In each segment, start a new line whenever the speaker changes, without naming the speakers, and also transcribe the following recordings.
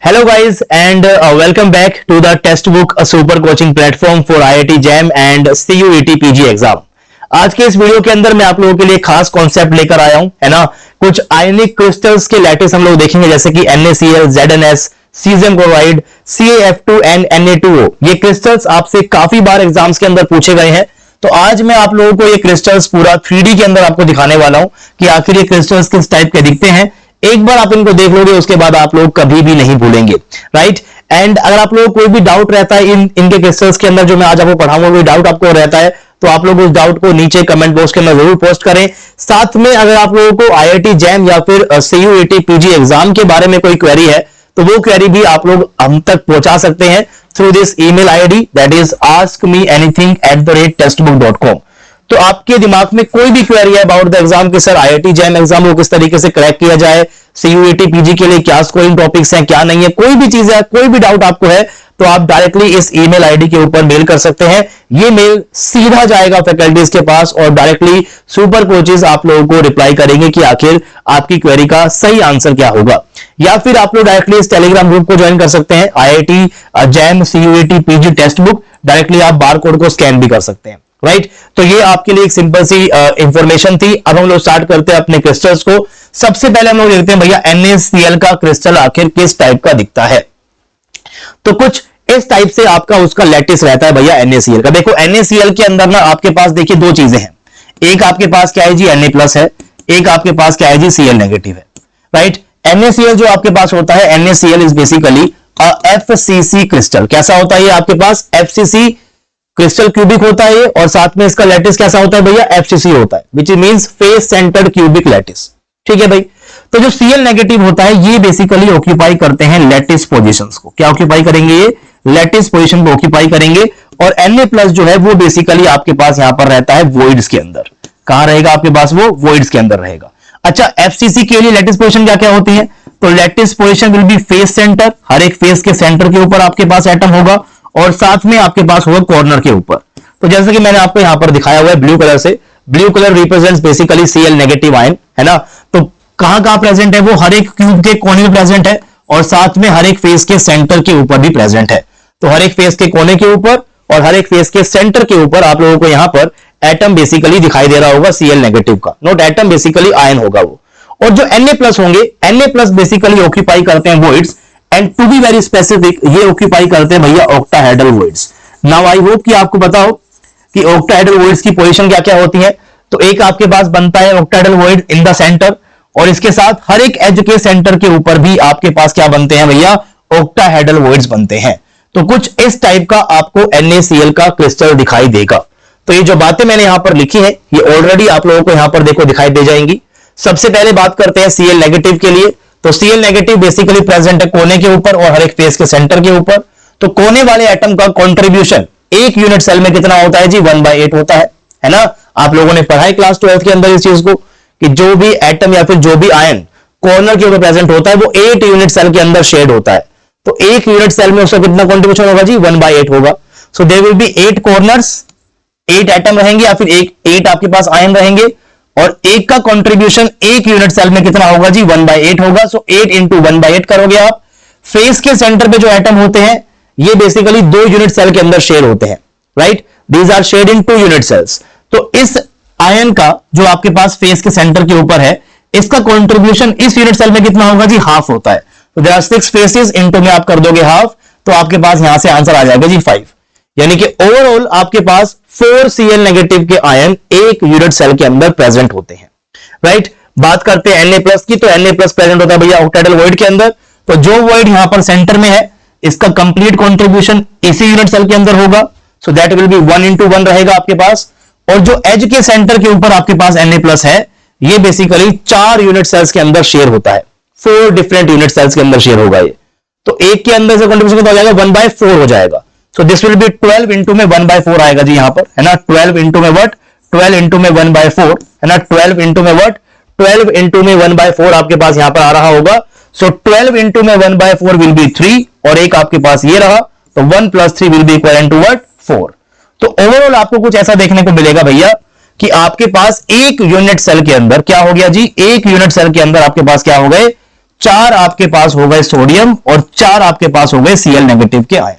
Hello guys and welcome back to the Textbook, a super coaching platform for IIT JAM and CUET PG exam. आज के इस video के अंदर मैं आप लोगों के लिए खास कॉन्सेप्ट लेकर आया हूं, है ना। कुछ आयनिक क्रिस्टल्स के लैटिस हम लोग देखेंगे, जैसे कि NaCl, ZnS, caesium chloride, CaF2 and Na2O। ये क्रिस्टल्स आपसे काफी बार एग्जाम्स के अंदर पूछे गए हैं, तो आज मैं आप लोगों को ये क्रिस्टल्स पूरा 3D के अंदर आपको दिखाने वाला हूं कि आखिर ये क्रिस्टल्स किस टाइप के दिखते हैं। एक बार आप इनको देख लोगे उसके बाद आप लोग कभी भी नहीं भूलेंगे, राइट। एंड अगर आप लोगों को कोई भी डाउट रहता है इनके क्रिस्टल्स के अंदर जो मैं आज आपको पढ़ाऊंगा, कोई डाउट आपको रहता है तो आप लोग उस डाउट को नीचे कमेंट बॉक्स के अंदर जरूर पोस्ट करें। साथ में अगर आप लोगों को IIT JAM या फिर CUET PG एग्जाम के बारे में कोई क्वेरी है तो वो क्वेरी भी आप लोग हम तक पहुंचा सकते हैं through this email ID, that is askmeanything@textbook.com। तो आपके दिमाग में कोई भी क्वेरी है अबाउट द एग्जाम के सर IIT JAM एग्जाम को किस तरीके से क्रैक किया जाए, CUET PG के लिए क्या स्कोरिंग टॉपिक्स हैं, क्या नहीं है, कोई भी चीज है, कोई भी डाउट आपको है तो आप डायरेक्टली इस ईमेल आईडी के ऊपर मेल कर सकते हैं। ये मेल सीधा जाएगा फैकल्टीज के पास और डायरेक्टली सुपर कोचेस आप लोगों को रिप्लाई करेंगे कि आखिर आपकी क्वेरी का सही आंसर क्या होगा। या फिर आप लोग डायरेक्टली इस टेलीग्राम ग्रुप को ज्वाइन कर सकते हैं, IIT JAM CUET PG text book. Directly आप बार कोड को स्कैन भी कर सकते हैं, राइट। तो ये आपके लिए एक सिंपल सी इंफॉर्मेशन थी। अब हम लोग स्टार्ट करते हैं अपने क्रिस्टल्स को। सबसे पहले हम लोग देखते हैं भैया NaCl का क्रिस्टल आखिर किस टाइप का दिखता है। तो कुछ इस टाइप से आपका उसका लैटिस रहता है भैया NaCl का। देखो NaCl के अंदर ना आपके पास देखिए दो चीजें हैं, एक आपके पास क्या है जी Na+ है, एक आपके पास क्या है जी Cl- है, राइट। NaCl जो आपके पास होता है, NaCl is basically FCC crystal. कैसा होता है ये आपके पास FCC क्रिस्टल क्यूबिक होता है ये, और साथ में इसका लैटिस कैसा होता है भैया FCC होता है, which means face centred cubic lattice. ठीक है भाई। तो जो Cl- होता है ये बेसिकली ऑक्यूपाई करते हैं लैटिस पोजीशंस को। क्या ऑक्यूपाई करेंगे ये? लैटिस पोजीशन को ऑक्यूपाई करेंगे। और Na+ जो है वो बेसिकली आपके पास यहां पर रहता है वॉइड्स के अंदर। कहां रहेगा आपके पास? वो वॉइड्स के अंदर रहेगा। अच्छा, FCC के लिए लैटिस पोजीशन क्या क्या होती है? तो lattice position will be face centre, हर एक फेस के सेंटर के ऊपर आपके पास एटम होगा, और साथ में आपके पास होगा कॉर्नर के ऊपर। तो जैसे कि मैंने आपको यहां पर दिखाया हुआ है ब्लू कलर से, blue colour represents basically Cl- ion, है ना। तो कहां कहां प्रेजेंट है? वो हर एक क्यूब के कोने में प्रेजेंट है, और साथ में हर एक फेस के सेंटर के ऊपर भी प्रेजेंट है। तो हर एक फेस के कोने के ऊपर और हर एक फेस के सेंटर के ऊपर आप लोगों को यहां पर एटम बेसिकली दिखाई दे रहा होगा Cl- का, नॉट एटम, बेसिकली आयन होगा वो। और जो Na+ होंगे, Na+ बेसिकली ऑक्यूपाई करते हैं voids, and to be very specific ये ऑक्यूपाई करते हैं भैया octahedral voids. Now I hope कि आपको बताओ कि ऑक्टाहेड्रल वॉइड्स की पोजीशन क्या क्या होती है। तो एक आपके पास बनता है octahedral void in the centre, और इसके साथ हर एक एज के सेंटर के ऊपर भी आपके पास क्या बनते हैं भैया? ऑक्टाहेड्रल वॉइड्स बनते हैं। तो कुछ इस टाइप का आपको NaCl का क्रिस्टल दिखाई देगा। तो ये जो बातें मैंने यहां पर लिखी है ये ऑलरेडी आप लोगों को यहां पर देखो दिखाई दे जाएंगी। सबसे पहले बात करते हैं Cl- के लिए। तो Cl- बेसिकली प्रेजेंट है कोने के ऊपर और हर एक फेस के सेंटर के ऊपर। तो कोने वाले एटम का कंट्रीब्यूशन एक यूनिट सेल में कितना होता है जी? 1/8 होता है ना। आप लोगों ने पढ़ा है क्लास 12 के अंदर इस चीज को कि जो भी एटम या फिर जो भी आयन कॉर्नर के ऊपर प्रेजेंट होता है वो 8 यूनिट सेल के अंदर शेड होता है। तो एक यूनिट सेल में उसका कितना कंट्रीब्यूशन होगा जी? 1/8 होगा। So there will be 8 corners, 8 atom रहेंगे या फिर 8 आपके पास आयन रहेंगे, और एक का कंट्रीब्यूशन एक यूनिट सेल में कितना होगा जी? 1/8 होगा। सो 8 इंटू 1/8 करोगे आप। फेस के सेंटर पे जो एटम होते हैं ये बेसिकली 2 यूनिट सेल के अंदर शेड होते हैं, राइट। These are shade in 2 unit cells. तो इस आयन का जो आपके पास फेस के सेंटर के ऊपर है, इसका कंट्रीब्यूशन इस यूनिट सेल में कितना होगा जी? हाफ होता है। तो देयर आर 6 फेसेस, इनटू में आप कर दोगे हाफ, तो आपके पास यहां से आंसर आ जाएगा जी 5। यानी कि ओवरऑल आपके पास 4 Cl- के आयन एक यूनिट सेल के अंदर प्रेजेंट होते हैं, राइट। बात करते हैं Na+ की। तो Na+ प्रेजेंट होता है भैया ऑक्टाहेड्रल वॉइड के अंदर। तो जो वॉइड यहां पर सेंटर में है इसका कंप्लीट कंट्रीब्यूशन इसी यूनिट सेल के अंदर होगा। So that will B 1 into 1 रहेगा आपके पास। और जो एज के सेंटर के ऊपर आपके पास Na+ है ये बेसिकली 4 यूनिट सेल्स के अंदर शेयर होता है, 4 डिफरेंट यूनिट सेल्स के अंदर शेयर होगा ये। तो एक के अंदर से कंट्रीब्यूशन कितना हो जाएगा? 1/4 हो जाएगा। So this will B 12 into में 1/4 आएगा जी यहां पर, है ना। 12 इंटू में व्हाट? 12 इंटू में 1/4, है ना। 12 इंटू में व्हाट? 12 इंटू में 1/4 आपके पास यहां पर आ रहा होगा। सो 12 इंटू में 1/4 विल बी 3, और एक आपके पास ये रहा, तो 1 + 3 will be equal to what? 4। तो ओवरऑल आपको कुछ ऐसा देखने को मिलेगा भैया कि आपके पास एक यूनिट सेल के अंदर क्या हो गया जी? एक यूनिट सेल के अंदर आपके पास क्या हो गए? 4 आपके पास हो गए सोडियम और 4 आपके पास हो गए Cl नेगेटिव के आयन।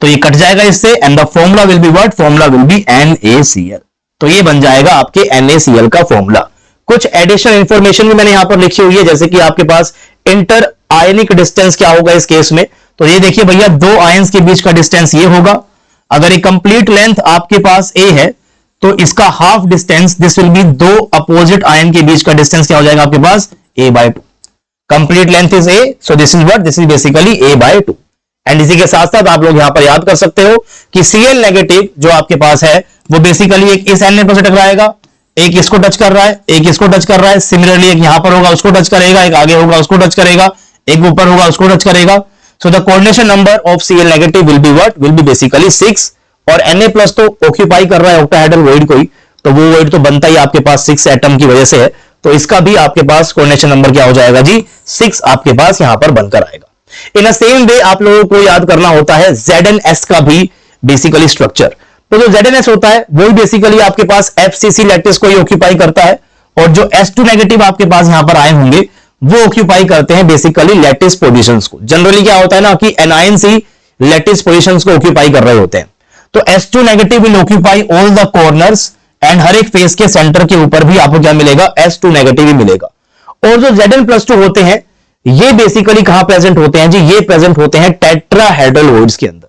तो ये कट जाएगा इससे and the formula will be what, formula will be NaCl। तो ये बन जाएगा आपके NaCl का फॉर्मूला। कुछ एडिशनल इंफॉर्मेशन भी मैंने यहां पर लिखी हुई है, जैसे कि आपके पास इंटर आयनिक डिस्टेंस क्या होगा इस केस में। तो ये देखिए भैया, दो आयंस के बीच का डिस्टेंस ये होगा। अगर ये कंप्लीट लेंथ आपके पास A है तो इसका half distance this will B दो अपोजिट आयन के बीच का डिस्टेंस क्या हो जाएगा आपके पास A/2। Complete length is A, so this is what, this is basically A/2। And इसी के साथ साथ आप लोग यहां पर याद कर सकते हो कि Cl नेगेटिव जो आपके पास है वो बेसिकली एक इस Na पर टकराएगा, एक इसको टच कर रहा है, एक इसको टच कर रहा है। सिमिलरली एक यहां पर होगा उसको टच करेगा, एक आगे होगा उसको टच करेगा, एक ऊपर होगा उसको टच करेगा। सो the coordination number of Cl negative will be what, will be basically 6। और Na प्लस तो ऑक्यूपाई कर रहा है ऑक्टाहेड्रल वॉइड कोई, तो वो वॉइड तो बनता ही आपके पास 6 एटम की वजह से है। तो इसका भी आपके पास कोऑर्डिनेशन नंबर क्या हो जाएगा जी, 6 आपके पास यहां पर बनकर आएगा। इन अ सेम वे आप लोगों को याद करना होता है ZnS का भी बेसिकली स्ट्रक्चर। तो जो ZnS होता है वो बेसिकली आपके पास FCC लैटिस को ही ऑक्यूपाई करता है, और जो S2 नेगेटिव आपके पास यहां पर आए होंगे वो ऑक्यूपाई करते हैं बेसिकली लैटिस पोजीशंस को। जनरली क्या होता है ना कि एनायंस ही लैटिस पोजीशंस को ऑक्यूपाई कर रहे होते हैं। तो S2 negative will occupy all the corners and हर एक फेस के सेंटर के ऊपर भी आपको क्या मिलेगा, S2 नेगेटिव ही मिलेगा। और जो Zn+2 होते हैं ये बेसिकली कहां प्रेजेंट होते हैं जी, ये प्रेजेंट होते हैं टेट्राहेड्रल वॉइड्स के अंदर।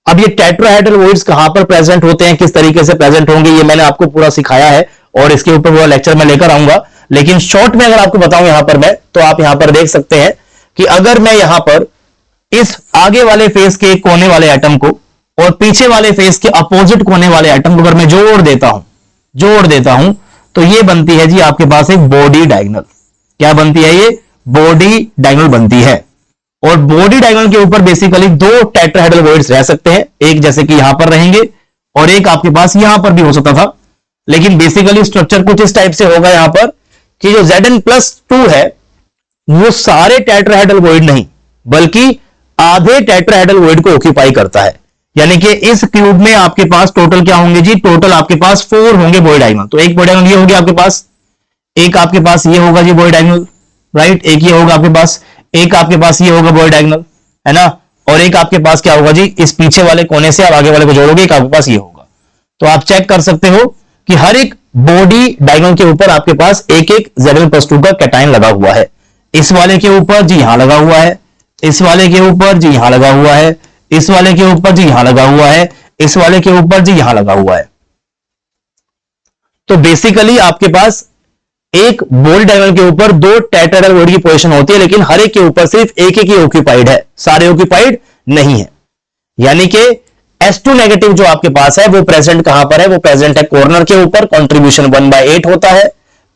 अब ये टेट्राहेड्रल वॉइड्स कहां पर प्रेजेंट होते हैं, किस तरीके से प्रेजेंट होंगे, ये मैंने आपको पूरा सिखाया है और इसके ऊपर पूरा लेक्चर मैं लेकर आऊंगा। लेकिन शॉर्ट में अगर आपको बताऊं यहां पर मैं, तो आप यहां पर देख सकते हैं कि अगर मैं यहां पर इस आगे वाले फेस के कोने वाले एटम को और पीछे वाले फेस के अपोजिट कोने वाले एटम को अगर मैं जोड़ देता हूं तो ये बनती है जी आपके पास एक बॉडी डायगोनल। क्या बनती है ये, बॉडी डायगोनल बनती है। और बॉडी डायगोनल के ऊपर बेसिकली दो टेट्राहेड्रल वॉइड्स रह सकते हैं, एक जैसे कि यहां पर रहेंगे और एक आपके पास यहां पर भी हो सकता था। लेकिन बेसिकली स्ट्रक्चर कुछ इस टाइप से होगा यहां पर कि जो Zn+2 है वो सारे टेट्राहेड्रल वॉइड नहीं बल्कि आधे टेट्राहेड्रल वॉइड को ऑक्यूपाई करता है। यानी कि इस क्यूब में आपके पास टोटल क्या होंगे जी, टोटल आपके पास 4 होंगे बॉडी डायगोनल। तो एक बॉडी डायगोनल ये होगी आपके पास, एक आपके पास ये होगा जी बॉडी डायगोनल, राइट, एक ये होगा आपके पास, एक आपके पास ये होगा बॉडी डायगोनल, है ना, और एक आपके पास क्या होगा जी, इस पीछे वाले कोने से आप आगे वाले को जोड़ोगे एक आपके पास ये होगा। तो आप चेक कर सकते हो कि हर एक बॉडी डायगोनल के ऊपर आपके पास एक एक Zn+2 का कैटायन लगा हुआ है। इस वाले के ऊपर जी यहां लगा हुआ है, इस वाले के ऊपर जी यहां लगा हुआ है, इस वाले के ऊपर जी यहां लगा हुआ है, इस वाले के ऊपर जी यहां लगा हुआ है। तो बेसिकली आपके पास एक बॉडी डायगोनल के ऊपर दो टेट्राहेड्रल वॉइड की पोजीशन होती है, लेकिन हर एक के ऊपर सिर्फ एक एक ही ऑक्यूपाइड है, सारे ऑक्यूपाइड नहीं है। यानी कि S2 नेगेटिव जो आपके पास है वो प्रेजेंट कहां पर है, वो प्रेजेंट है कॉर्नर के ऊपर। कंट्रीब्यूशन 1/8 होता है,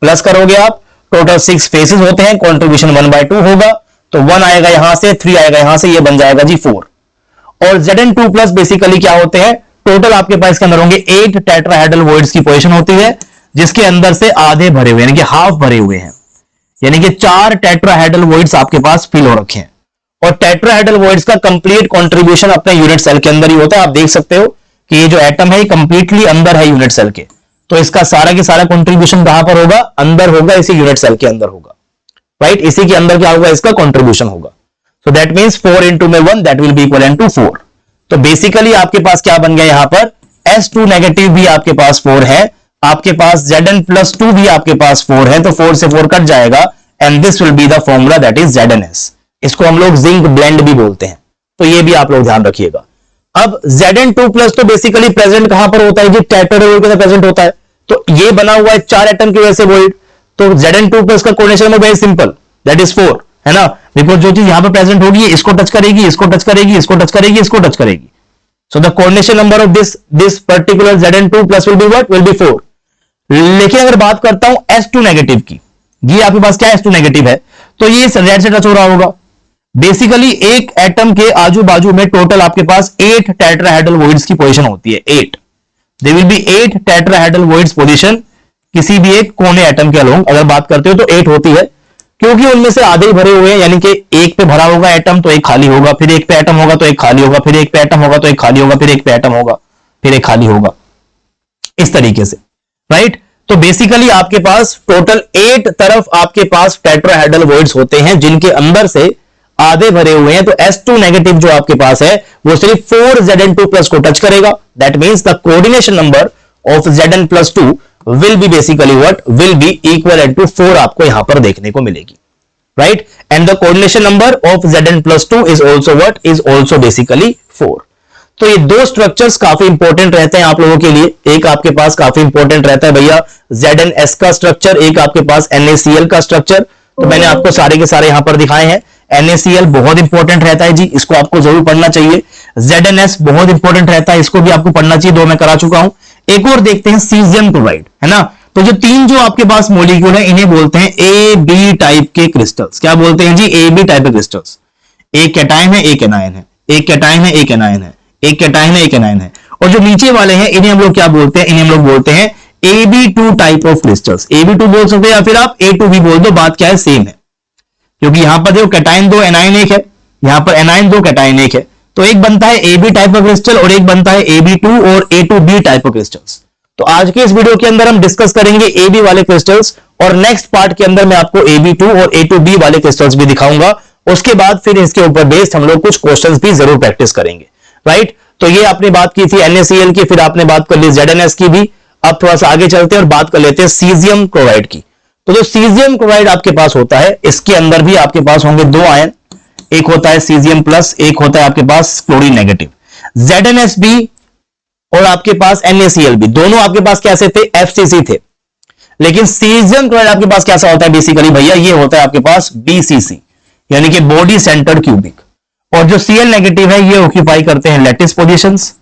प्लस करोगे आप, टोटल 6 फेसेस होते हैं, कंट्रीब्यूशन 1/2 होगा। तो 1 आएगा यहां से, 3 आएगा यहां से, ये बन जाएगा जी 4। और Zn2+ बेसिकली क्या होते हैं, टोटल आपके पास इसके अंदर होंगे 8 टेट्राहेड्रल वॉइड्स की पोजीशन होती है, जिसके अंदर से आधे भरे हुए यानी कि हाफ भरे हुए हैं। यानी कि 4 टेट्राहेड्रल वॉइड्स आपके पास फिल हो रखे हैं। और टेट्राहेड्रल वॉइड्स का कंप्लीट कंट्रीब्यूशन अपने यूनिट सेल के अंदर ही होता है। आप देख सकते हो कि ये जो एटम है कंप्लीटली अंदर है यूनिट सेल के, तो इसका सारा के सारा कंट्रीब्यूशन कहां पर होगा, अंदर होगा, इसी यूनिट सेल के अंदर होगा, राइट, इसी के अंदर क्या होगा, इसका कंट्रीब्यूशन होगा। सो दैट मींस 4 into में 1 that will be equal to 4। तो बेसिकली आपके पास क्या बन गया यहां पर, S2 नेगेटिव भी आपके पास 4 है, आपके पास Zn+2 भी आपके पास 4 है, तो 4 से 4 कट जाएगा and this will be the formula that is ZnS। इसको हम लोग जिंक ब्लेंड भी बोलते हैं, तो ये भी आप लोग ध्यान रखिएगा। अब Zn2+ तो बेसिकली प्रेजेंट कहां पर होता है जी, टेट्राहेड्रल के अंदर प्रेजेंट होता है। तो ये बना हुआ है 4 एटम की वजह से वॉइड, तो Zn2+ का coordination very simple, that is 4, है ना, बिकॉज जो चीज यहां पर प्रेजेंट होगी इसको टच करेगी, इसको टच करेगी, इसको टच करेगी, इसको टच करेगी। सो the coordination number of this particular Zn2+ will be what, will B 4। लेकिन अगर बात करता हूं S2 नेगेटिव की, ये आपके पास क्या S2 नेगेटिव है, तो ये रेड से टच हो रहा होगा। बेसिकली एक एटम के आजू बाजू में टोटल आपके पास 8 टेट्राहेड्रल वॉइड्स की पोजीशन होती है, 8। There will be 8 tetrahedral voids position किसी भी एक कोने एटम के अलोंग अगर बात करते हो तो 8 होती है, क्योंकि उनमें से आधे ही भरे हुए हैं। यानी कि एक पे भरा होगा एटम तो एक खाली होगा, फिर एक पे एटम होगा तो एक खाली होगा, फिर एक पे एटम होगा तो एक खाली होगा, फिर एक पे एटम होगा, फिर एक खाली होगा, इस तरीके से, राइट। तो बेसिकली आपके पास टोटल 8 तरफ आपके पास टेट्राहेड्रल वॉइड्स होते हैं जिनके अंदर से आधे भरे हुए हैं। तो S2 नेगेटिव जो आपके पास है वो सिर्फ 4Zn2 प्लस को टच करेगा। That means the coordination number of Zn plus 2 will be basically what, will be equal to 4 आपको यहां पर देखने को मिलेगी, राइट। And the coordination number of Zn plus 2 is also what, is also basically 4। तो ये दो स्ट्रक्चर्स काफी इंपॉर्टेंट रहते हैं आप लोगों के लिए। एक आपके पास काफी इंपॉर्टेंट रहता है भैया ZnS का स्ट्रक्चर, एक आपके पास NaCl का स्ट्रक्चर। तो मैंने आपको सारे के सारे यहां पर दिखाए हैं। NaCl बहुत इंपॉर्टेंट रहता है जी, इसको आपको जरूर पढ़ना चाहिए। ZnS बहुत इंपॉर्टेंट रहता है, इसको भी आपको पढ़ना चाहिए, दो मैं करा चुका हूं। एक और देखते हैं सीजियम क्लोराइड, है ना। तो जो तीन जो आपके पास मॉलिक्यूल है इन्हें बोलते हैं AB टाइप के क्रिस्टल्स। क्या बोलते हैं जी? AB टाइप के क्रिस्टल्स। एक कैटायन है, एक एनायन है, एक कैटायन है, एक एनायन है, एक कैटायन है, एक एनायन है। और जो नीचे वाले हैं इन्हें हम लोग क्या बोलते हैं? इन्हें हम लोग बोलते हैं AB2 type of crystals. AB2 बोल सकते हैं या फिर आप A2 भी बोल दो, बात क्या है, सेम है। क्योंकि यहां पर देखो कैटायन 2 एनायन 1 है, यहां पर एनायन 2 कैटायन 1 है। तो एक बनता है AB टाइप का क्रिस्टल और एक बनता है AB2 और A2B टाइप का क्रिस्टल्स। तो आज के इस वीडियो के अंदर हम डिस्कस करेंगे AB वाले क्रिस्टल्स, और नेक्स्ट पार्ट के अंदर मैं आपको AB2 और A2B वाले क्रिस्टल्स भी दिखाऊंगा। उसके बाद फिर इसके ऊपर बेस्ड हम लोग कुछ क्वेश्चंस भी जरूर प्रैक्टिस करेंगे, राइट। तो ये आपने बात की थी NaCl की, फिर आपने बात कर ली ZnS की भी। अब थोड़ा सा आगे चलते हैं और बात कर लेते हैं सीजियम क्लोराइड की। तो जो सीजियम क्लोराइड आपके पास होता है इसके अंदर भी आपके पास होंगे दो आयन, एक होता है सीजियम प्लस, एक होता है आपके पास क्लोरीन नेगेटिव। ZnS भी और आपके पास NaCl भी दोनों आपके पास कैसे थे? FCC थे। लेकिन सीजियम क्लोराइड आपके पास कैसा होता है बेसिकली भैया? ये होता है आपके पास BCC, यानी कि बॉडी सेंटर्ड क्यूबिक। और जो Cl नेगेटिव है ये ऑक्यूपाई करते हैं लैटिस पोजीशंस,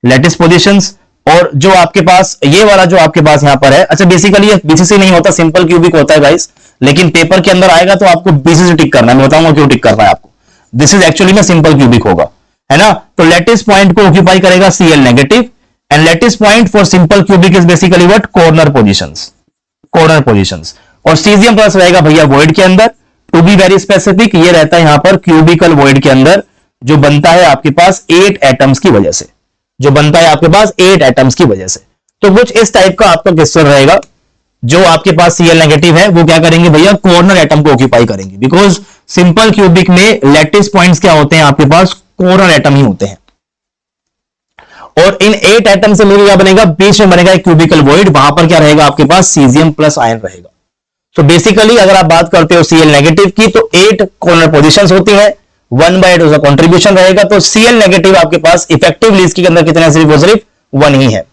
लैटिस पोजीशंस। और जो आपके पास ये वाला जो आपके पास यहां पर है, अच्छा बेसिकली ये BCC नहीं होता, सिंपल क्यूबिक होता है गाइस, लेकिन पेपर के अंदर आएगा तो आपको BCC टिक करना है। मैं बताऊंगा क्यों टिक करना है आपको। दिस इज एक्चुअली में सिंपल क्यूबिक होगा, है ना। तो लैटिस पॉइंट को ऑक्यूपाई करेगा Cl negative, and lattice point for simple cubic is basically what? Corner positions, corner positions. और सीजियम प्लस रहेगा भैया वॉइड के अंदर। टू बी वेरी स्पेसिफिक ये रहता है यहां पर क्यूबिकल वॉइड के अंदर, जो बनता है आपके पास 8 एटम्स की वजह से, जो बनता है आपके पास 8 एटम्स की वजह से। तो कुछ इस टाइप का आपका क्रिस्टल रहेगा। जो आपके पास Cl नेगेटिव है वो क्या करेंगे भैया? कॉर्नर एटम को ऑक्यूपाई करेंगे, बिकॉज सिंपल क्यूबिक में लैटिस पॉइंट्स क्या होते हैं आपके पास? कॉर्नर एटम ही होते हैं। और इन 8 एटम से मिलकर क्या बनेगा? बीच में बनेगा एक क्यूबिकल वॉइड, वहां पर क्या रहेगा आपके पास? सीजियम प्लस आयन रहेगा। तो बेसिकली अगर आप बात करते हो Cl नेगेटिव की तो 8 कॉर्नर पोजीशंस होती हैं, 1/8 उसका कंट्रीब्यूशन रहेगा। तो Cl नेगेटिव आपके पास इफेक्टिवली इसके अंदर कितना है? सिर्फ 1 ही है।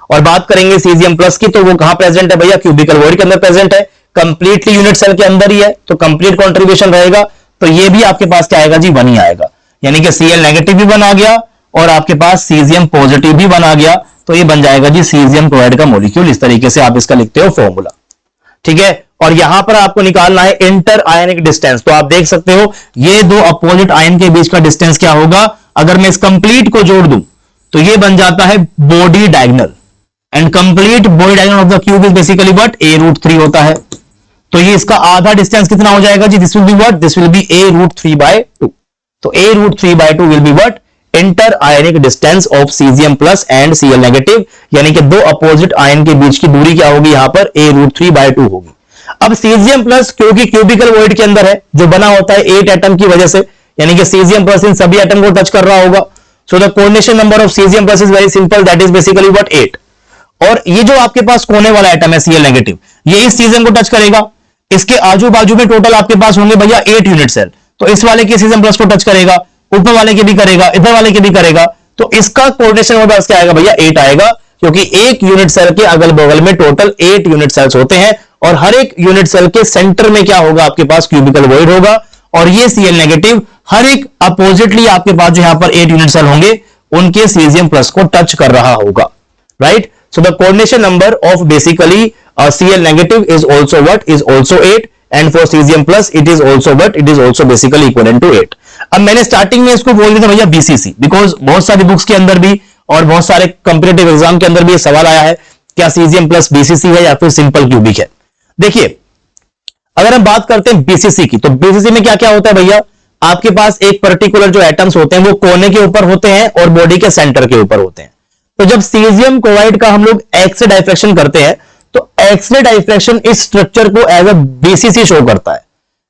और बात करेंगे सीजियम प्लस की तो वो कहां प्रेजेंट है भैया? क्यूबिकल वॉइड के अंदर प्रेजेंट है, कंप्लीटली यूनिट सेल के अंदर ही है, तो कंप्लीट कंट्रीब्यूशन रहेगा। तो ये भी आपके पास क्या आएगा जी? 1 ही आएगा। यानी कि Cl नेगेटिव भी 1 आ गया और आपके पास सीजियम पॉजिटिव भी 1 आ गया। तो ये बन जाएगा जी सीजियम क्लोराइड का मॉलिक्यूल। इस तरीके से आप इसका लिखते हो फॉर्मूला, ठीक है। और यहां पर आपको निकालना है इंटर आयनिक डिस्टेंस। तो आप देख सकते हो ये दो अपोजिट आयन के बीच का डिस्टेंस क्या होगा? अगर मैं इस कंप्लीट को जोड़ दूं तो ये बन जाता है body diagonal, and complete body diagonal of the cube is basically what? A√3 होता है। तो ये इसका आधा डिस्टेंस कितना हो जाएगा जी? This will be what? This will be A√3/2। तो A√3/2 will be what? Inter ionic distance of caesium plus and Cl negative, यानी कि दो अपोजिट आयन के बीच की दूरी क्या होगी यहां पर? A√3/2 होगी। अब सीजियम प्लस क्योंकि क्यूबिकल वॉइड के अंदर है, जो बना होता है 8 एटम की वजह से, यानी कि सीजियम प्लस इन सभी एटम को टच कर रहा होगा। सो the coordination number of caesium plus is very simple, that is basically what? 8। और ये जो आपके पास कोने वाला एटम है Cl नेगेटिव, ये इस सीजियम को टच करेगा। इसके आजू बाजू में टोटल आपके पास होंगे भैया 8 यूनिट सेल। तो इस वाले के सीजियम प्लस को टच करेगा, ऊपर वाले के भी करेगा, इधर वाले के भी करेगा। तो इसका कोऑर्डिनेशन नंबर क्या आएगा भैया? 8 आएगा, क्योंकि एक यूनिट सेल के अगल बगल में टोटल 8 यूनिट सेल्स होते हैं। और हर एक यूनिट सेल के सेंटर में क्या होगा? आपके पास क्यूबिकल वॉइड होगा। और ये Cl नेगेटिव हर एक अपोजिटली आपके पास जो यहां पर 8 यूनिट सेल होंगे उनके सीजियम प्लस को टच कर रहा होगा, right. So the coordination number of basically Cl negative is also what? Is also 8, and for cesium plus it is also what? It is also basically equal to 8। अब मैंने starting में इसको बोल दिया था भैया BCC, बिकॉज बहुत सारी बुक्स के अंदर भी और बहुत सारे कंपीटिटिव एग्जाम के अंदर भी सवाल आया है, क्या सीजियम प्लस BCC है या फिर सिंपल क्यूबिक है। देखिए अगर हम बात करते हैं BCC की, तो BCC में क्या क्या होता है भैया? आपके पास एक पर्टिकुलर जो एटम्स होते हैं वो कोने के ऊपर होते हैं और बॉडी के सेंटर के ऊपर होते हैं। तो जब सीजियम क्लोराइड का हम लोग X से डाइफ्रैक्शन करते हैं तो एक्सरे डाइफ्रैक्शन इस स्ट्रक्चर को एज अ बीसीसी शो करता है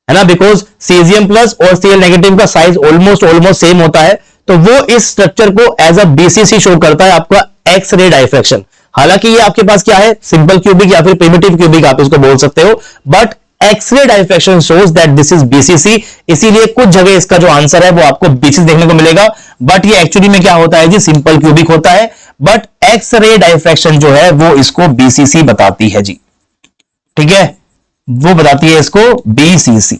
ना, बिकॉज सीजियम प्लस और सीएल नेगेटिव का साइज ऑलमोस्ट सेम होता है, तो वो इस स्ट्रक्चर को एज अ बीसीसी शो करता है आपका एक्सरे डाइफ्रैक्शन। हालांकि ये आपके पास क्या है, सिंपल क्यूबिक या फिर प्रिमिटिव क्यूबिक आप इसको बोल सकते हो, but X-ray diffraction shows that this is BCC, इसीलिए कुछ जगह इसका जो आंसर है वो आपको बीसीसी देखने को मिलेगा, बट ये एक्चुअली में क्या होता है जी, सिंपल क्यूबिक होता है, बट एक्सरे डाइफ्रैक्शन जो है वो इसको बीसीसी बताती है जी, ठीक है, वो बताती है इसको बीसीसी।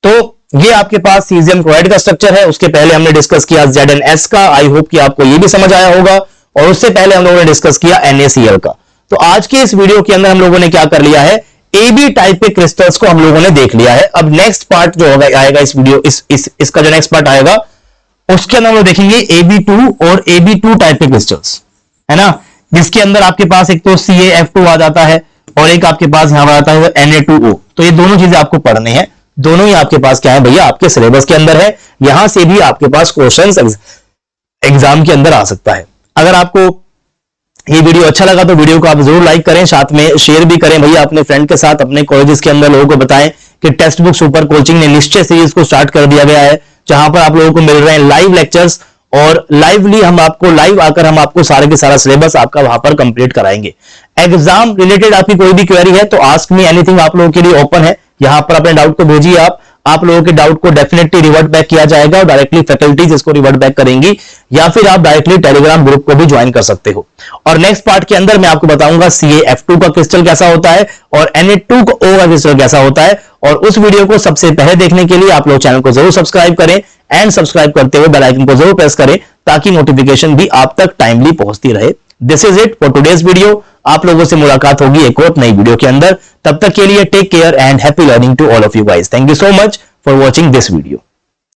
तो ये आपके पास सीजियम क्लोराइड का स्ट्रक्चर है। उसके पहले हमने डिस्कस किया ZnS का, आई होप कि आपको ये भी समझ आया होगा, और उससे पहले हम लोगों ने डिस्कस किया NaCl का। तो आज के इस वीडियो के अंदर हम लोगों ने क्या कर लिया है, AB टाइप के क्रिस्टल्स को हम लोगों ने देख लिया है। अब नेक्स्ट पार्ट जो होगा आएगा इस वीडियो इसका जो नेक्स्ट पार्ट आएगा उसके अंदर हम लोग देखेंगे AB2 और AB2 टाइप के क्रिस्टल्स, है ना, जिसके अंदर आपके पास एक तो CaF2 आ जाता है और एक आपके पास यहां पर आता है Na2O। तो ये दोनों चीजें आपको पढ़नी है, दोनों ही आपके पास क्या है भैया, आपके सिलेबस के अंदर है, यहां से भी आपके पास क्वेश्चंस एग्जाम के अंदर आ सकता है। अगर आपको ये वीडियो अच्छा लगा तो वीडियो को आप जरूर लाइक करें, साथ में शेयर भी करें भैया अपने फ्रेंड के साथ, अपने कॉलेजेस के अंदर लोगों को बताएं कि टेक्स्ट बुक सुपर कोचिंग ने निश्चय सीरीज को स्टार्ट कर दिया गया है, जहां पर आप लोगों को मिल रहे हैं लाइव लेक्चर्स, और लाइवली हम आपको लाइव आकर हम आपको सारे के सारा सिलेबस आपका वहां पर कंप्लीट कराएंगे। एग्जाम रिलेटेड आपकी कोई भी क्वेरी है तो आस्क मी एनीथिंग आप लोगों के लिए ओपन है, यहां पर अपने डाउट को भेजिए, आप लोगों के डाउट को डेफिनेटली रिवर्ट बैक किया जाएगा और डायरेक्टली फैकल्टीज इसको रिवर्ट बैक करेंगी, या फिर आप डायरेक्टली टेलीग्राम ग्रुप को भी ज्वाइन कर सकते हो। और नेक्स्ट पार्ट के अंदर मैं आपको बताऊंगा CaF2 का क्रिस्टल कैसा होता है और Na2O का क्रिस्टल कैसा होता है, और उस वीडियो को सबसे पहले देखने के लिए आप लोग चैनल को जरूर सब्सक्राइब करें, एंड सब्सक्राइब करते हुए बेल आइकन को जरूर प्रेस करें ताकि नोटिफिकेशन भी आप तक टाइमली पहुंचती रहे। This is it for today's video. आप लोगों से मुलाकात होगी एक और नई वीडियो के अंदर, तब तक के लिए take care and happy learning to all of you guys. Thank you so much for watching this video.